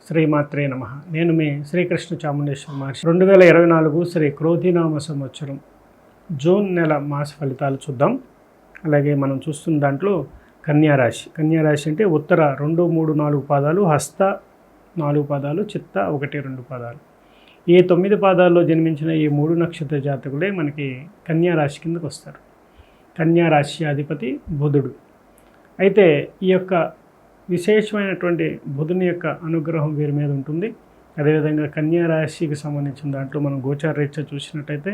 శ్రీమాత్రే నమః. నేను మీ శ్రీకృష్ణ చాముండేశ్వర మహర్షి. 2024 శ్రీ క్రోధినామ సంవత్సరం జూన్ నెల మాస ఫలితాలు చూద్దాం. అలాగే మనం చూస్తున్న దాంట్లో కన్యారాశి. కన్యారాశి అంటే ఉత్తర 2, 3, 4 పాదాలు, హస్త 4 పాదాలు, చిత్త 1, 2 పాదాలు. ఈ 9 పాదాల్లో జన్మించిన ఈ 3 నక్షత్ర జాతకులే మనకి కన్యారాశి కిందకు వస్తారు. కన్యారాశి అధిపతి బుధుడు. అయితే ఈ యొక్క విశేషమైనటువంటి బుధుని యొక్క అనుగ్రహం వీరి మీద ఉంటుంది. అదేవిధంగా కన్యా రాశికి సంబంధించిన దాంట్లో మనం గోచార రీత్యా చూసినట్టయితే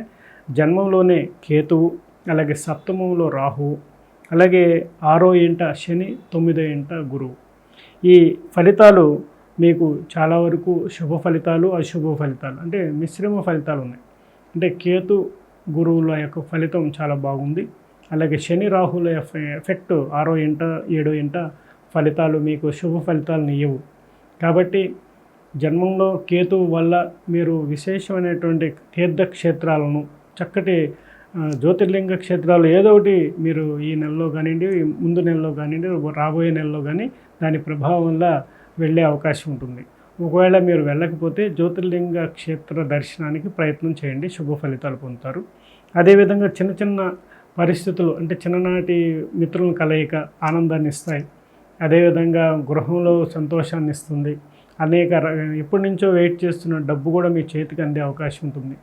జన్మంలోనే కేతువు, అలాగే సప్తమంలో రాహువు, అలాగే 6వ ఇంట శని, 9వ ఇంట గురువు. ఈ ఫలితాలు మీకు చాలా వరకు శుభ ఫలితాలు, అశుభ ఫలితాలు అంటే మిశ్రమ ఫలితాలు ఉన్నాయి. అంటే కేతు గురువుల యొక్క ఫలితం చాలా బాగుంది. అలాగే శని రాహుల ఎఫెక్ట్ 6వ ఇంట 7వ ఇంట ఫలితాలు మీకు శుభ ఫలితాలను ఇవ్వవు. కాబట్టి జన్మంలో కేతువు వల్ల మీరు విశేషమైనటువంటి తీర్థక్షేత్రాలను, చక్కటి జ్యోతిర్లింగ క్షేత్రాలు ఏదో ఒకటి మీరు ఈ నెలలో కానివ్వండి, ముందు నెలలో కానివ్వండి, రాబోయే నెలలో కానీ దాని ప్రభావం వల్ల వెళ్ళే అవకాశం ఉంటుంది. ఒకవేళ మీరు వెళ్ళకపోతే జ్యోతిర్లింగ క్షేత్ర దర్శనానికి ప్రయత్నం చేయండి, శుభ ఫలితాలు పొందుతారు. అదేవిధంగా చిన్న చిన్న పరిస్థితులు అంటే చిన్ననాటి మిత్రుల కలయిక ఆనందాన్ని ఇస్తాయి. అదేవిధంగా గృహంలో సంతోషాన్ని ఇస్తుంది. ఎప్పటి నుంచో వెయిట్ చేస్తున్న డబ్బు కూడా మీ చేతికి అందే అవకాశం ఉంటుంది.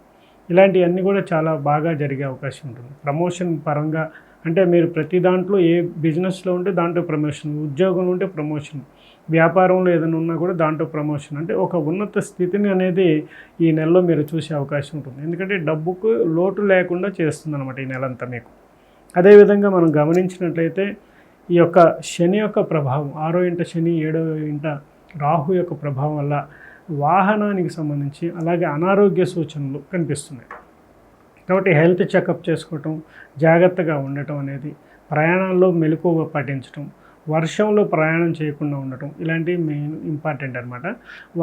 ఇలాంటివన్నీ కూడా చాలా బాగా జరిగే అవకాశం ఉంటుంది. ప్రమోషన్ పరంగా అంటే మీరు ప్రతి దాంట్లో ఏ బిజినెస్లో ఉంటే దాంట్లో ప్రమోషన్, ఉద్యోగంలో ఉంటే ప్రమోషన్, వ్యాపారంలో ఏదైనా ఉన్నా కూడా దాంట్లో ప్రమోషన్, అంటే ఒక ఉన్నత స్థితిని అనేది ఈ నెలలో మీరు చూసే అవకాశం ఉంటుంది. ఎందుకంటే డబ్బుకు లోటు లేకుండా చేస్తుంది అనమాట ఈ నెలంతా మీకు. అదేవిధంగా మనం గమనించినట్లయితే ఈ యొక్క శని యొక్క ప్రభావం, 6వ ఇంట శని, 7వ ఇంట రాహు యొక్క ప్రభావం వల్ల వాహనానికి సంబంధించి అలాగే అనారోగ్య సూచనలు కనిపిస్తున్నాయి. కాబట్టి హెల్త్ చెకప్ చేసుకోవటం, జాగ్రత్తగా ఉండటం అనేది, ప్రయాణాల్లో మెలకువ పాటించడం, వర్షంలో ప్రయాణం చేయకుండా ఉండటం, ఇలాంటివి మెయిన్ ఇంపార్టెంట్ అనమాట.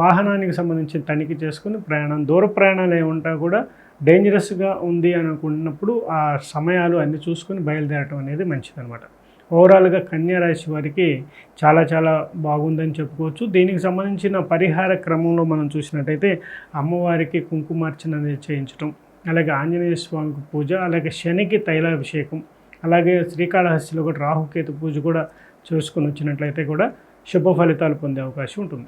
వాహనానికి సంబంధించి తనిఖీ చేసుకుని దూర ప్రయాణాలు ఏముంటా కూడా డేంజరస్గా ఉంది అనుకున్నప్పుడు ఆ సమయాలు అన్నీ చూసుకొని బయలుదేరటం అనేది మంచిదన్నమాట. ఓవరాల్గా కన్యా రాశి వారికి చాలా చాలా బాగుందని చెప్పుకోవచ్చు. దీనికి సంబంధించిన పరిహార క్రమంలో మనం చూసినట్టయితే అమ్మవారికి కుంకుమార్చన అనేది చేయించడం, అలాగే ఆంజనేయ స్వామికి పూజ, అలాగే శనికి తైలాభిషేకం, అలాగే శ్రీకాళహస్తిలో కూడా రాహుకేతు పూజ కూడా చేసుకొని వచ్చినట్లయితే కూడా శుభ ఫలితాలు పొందే అవకాశం ఉంటుంది.